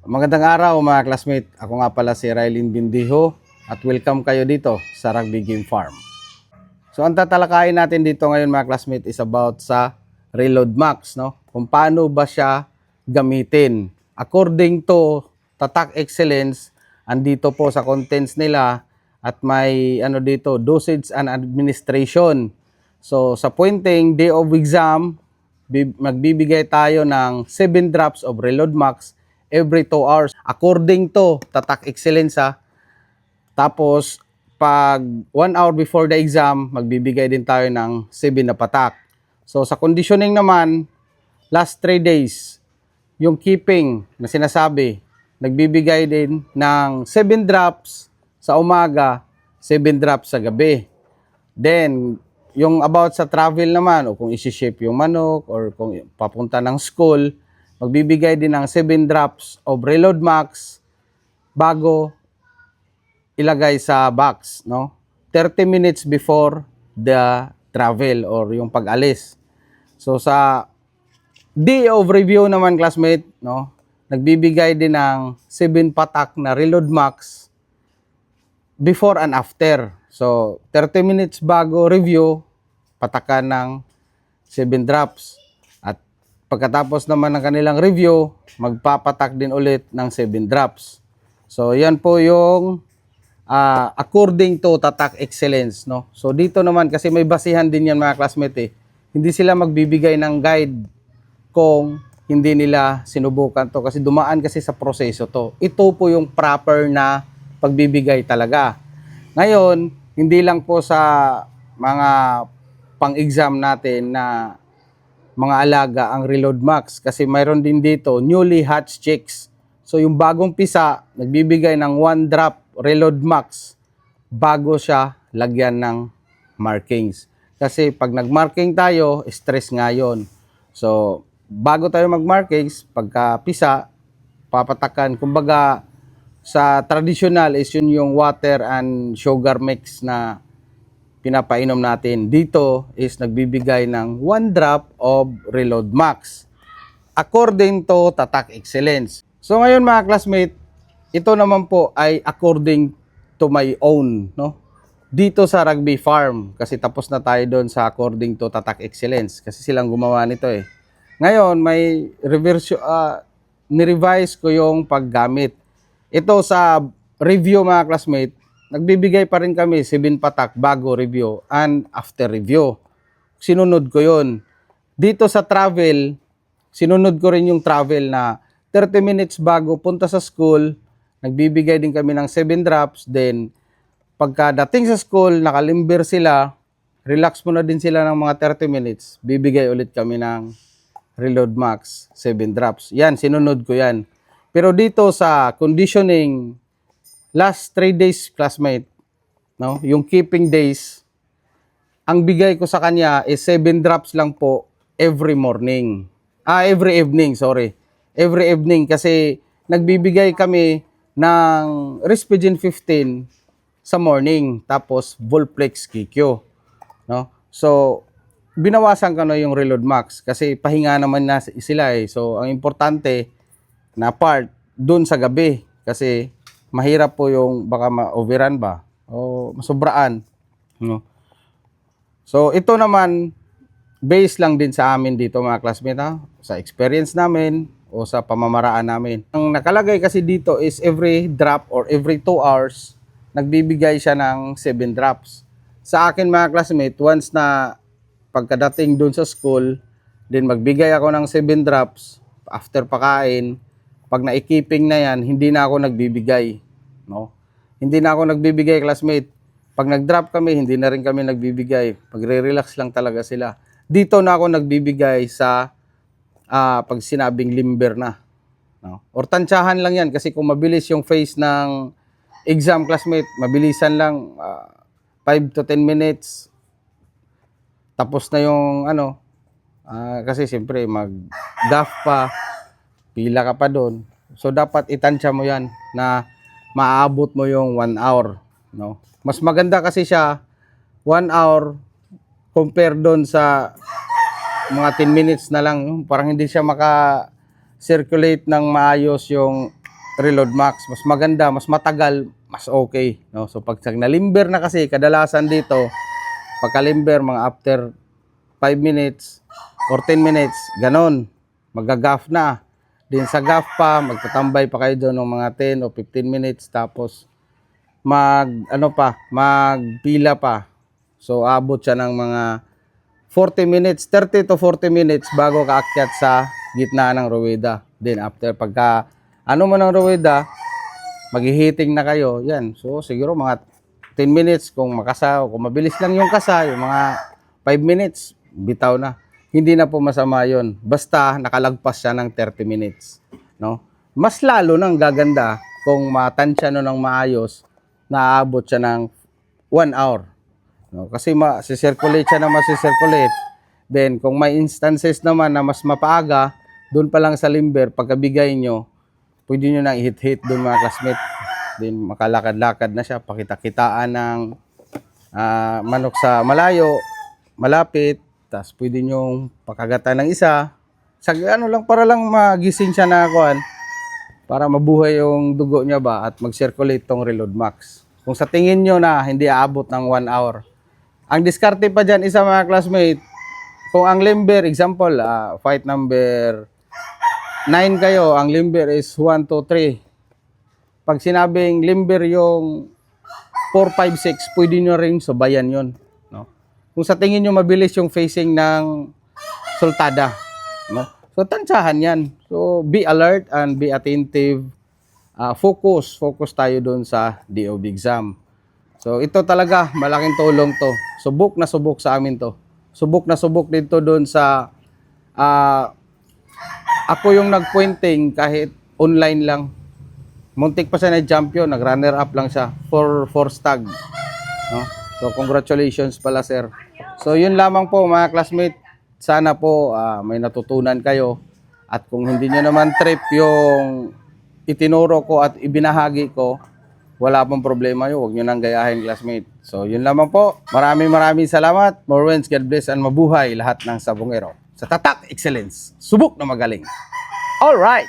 Magandang araw mga classmate. Ako nga pala si Rylin Bindiho at welcome kayo dito sa Rugby Game Farm. So ang tatalakayin natin dito ngayon mga classmate is about sa Reload Max, no? Kung paano ba siya gamitin. According to Tatak Excellence, andito po sa contents nila at may ano dito, dosage and administration. So sa pointing day of exam, magbibigay tayo ng 7 drops of Reload Max every 2 hours. According to Tatak Excellence Tapos, pag 1 hour before the exam, magbibigay din tayo ng 7 na patak. So, sa conditioning naman, last 3 days, yung keeping na sinasabi, nagbibigay din ng 7 drops sa umaga, 7 drops sa gabi. Then, yung about sa travel naman, o kung isi-ship yung manok, or kung papunta ng school, magbibigay din ng 7 drops of Reload Max bago ilagay sa box, no? 30 minutes before the travel or yung pag-alis. So sa day of review naman classmate, no? Nagbibigay din ng 7 patak na Reload Max before and after. So 30 minutes bago review, patakan ng 7 drops. At pagkatapos naman ng kanilang review, magpapatak din ulit ng 7 drops. So yan po yung according to Tatak Excellence, no? So dito naman kasi may basihan din yan mga classmate. Hindi sila magbibigay ng guide kung hindi nila sinubukan to kasi dumaan kasi sa proseso to. Ito po yung proper na pagbibigay talaga. Ngayon, hindi lang po sa mga pang-exam natin na mga alaga ang Reload Max kasi mayroon din dito newly hatched chicks. So yung bagong pisa, nagbibigay ng 1 drop Reload Max bago siya lagyan ng markings. Kasi pag nag-marking tayo, stress nga yun. So bago tayo mag-markings, pagka pisa, papatakan. Kumbaga sa traditional is yun yung water and sugar mix na pinapainom natin. Dito is nagbibigay ng 1 drop of Reload Max according to Tatak Excellence. So ngayon mga classmate, ito naman po ay according to my own, no? Dito sa Rugby Farm kasi tapos na tayo doon sa according to Tatak Excellence kasi silang gumawa nito eh. Ngayon may ni-revise ko yung paggamit. Ito sa review mga classmate, nagbibigay pa rin kami 7 patak bago review and after review. Sinunod ko yun. Dito sa travel, sinunod ko rin yung travel na 30 minutes bago punta sa school, nagbibigay din kami ng 7 drops. Then, pagkadating sa school, nakalimber sila, relax muna din sila ng mga 30 minutes, bibigay ulit kami ng Reload Max 7 drops. Yan, sinunod ko yan. Pero dito sa conditioning, last 3 days classmate, no, yung keeping days, ang bigay ko sa kanya is 7 drops lang po every morning. Every evening, sorry. Every evening kasi nagbibigay kami ng Rispigin 15 sa morning tapos Volplex KQ, no? So binawasan ko na yung Reload Max kasi pahinga naman na sila eh. So ang importante na part doon sa gabi kasi mahirap po yung baka ma-overrun ba o masobraan, no? So ito naman based lang din sa amin dito mga classmates, sa experience namin o sa pamamaraan namin. Ang nakalagay kasi dito is every drop or every 2 hours, nagbibigay siya ng 7 drops. Sa akin mga classmates, once na pagkadating dun sa school, then magbigay ako ng 7 drops after pakain. Pag na-keeping na yan, hindi na ako nagbibigay, no? Hindi na ako nagbibigay classmate. Pag nag-drop kami, hindi na rin kami nagbibigay. Pagre-relax lang talaga sila. Dito na ako nagbibigay sa pag sinabing limber na, no? Or tansyahan lang yan kasi kung mabilis yung phase ng exam classmate, mabilisan lang 5 to 10 minutes tapos na yung ano, kasi siyempre mag-gaff pa, pila ka pa doon. So dapat itansya mo yan na maaabot mo yung 1 hour, no? Mas maganda kasi siya 1 hour compare doon sa mga 10 minutes na lang, parang hindi siya maka-circulate ng maayos yung Reload Max. Mas maganda, mas matagal, mas okay. No? So pag nalimber na kasi, kadalasan dito, pagkalimber, mga after 5 minutes or 10 minutes, ganon, magagaf na. Din sa gaff pa, magtatambay pa kayo doon ng mga 10 o 15 minutes, tapos magpila pa. So abot siya ng mga 40 minutes, 30 to 40 minutes bago kaakyat sa gitna ng ruweda. Then after pagka mo ng ruweda, maghihiting na kayo. Yan. So siguro mga 10 minutes kung makasa, kung mabilis lang yung kasa, yung mga 5 minutes, bitaw na. Hindi na po masama yon. Basta nakalagpas siya ng 30 minutes. No? Mas lalo nang gaganda kung matansya no ng maayos, naabot siya ng 1 hour. No? Kasi masisirculate siya na masisirculate. Then, kung may instances naman na mas mapaaga, doon pa lang sa limber, pagkabigay nyo, pwede nyo nang i-hit-hit doon mga classmate. Then, makalakad-lakad na siya, pakita-kitaan ng manok sa malayo, malapit, tapos pwede nyo pakagatan ng isa. Sa lang, para lang magising siya na kuan, para mabuhay yung dugo niya ba at mag-circulate tong Reload Max. Kung sa tingin nyo na hindi aabot ng 1 hour. Ang diskarte pa dyan, isa mga classmate, kung ang limber, example, fight number 9 kayo, ang limber is 1, 2, 3. Pag sinabing limber yung 4, 5, 6, pwede nyo rin sabayan yun. No? Kung sa tingin nyo mabilis yung facing ng sultada. No? So, tansyahan yan. So, be alert and be attentive. Focus tayo doon sa DOB exam. So, ito talaga, malaking tulong to. Subok na subok sa amin to. Subok na subok dito doon sa, ako yung nag-pointing kahit online lang. Muntik pa siya na champion, nag-runner up lang siya for stag. No? So, congratulations pala, sir. So, yun lamang po mga classmate. Sana po may natutunan kayo. At kung hindi nyo naman trip yung itinuro ko at ibinahagi ko, wala pong problema yun. Huwag nyo nang gayahin, classmate. So, yun lamang po. Maraming salamat. More wins, God bless, and mabuhay lahat ng sabongero. Sa Tatak Excellence, subok na magaling. Alright!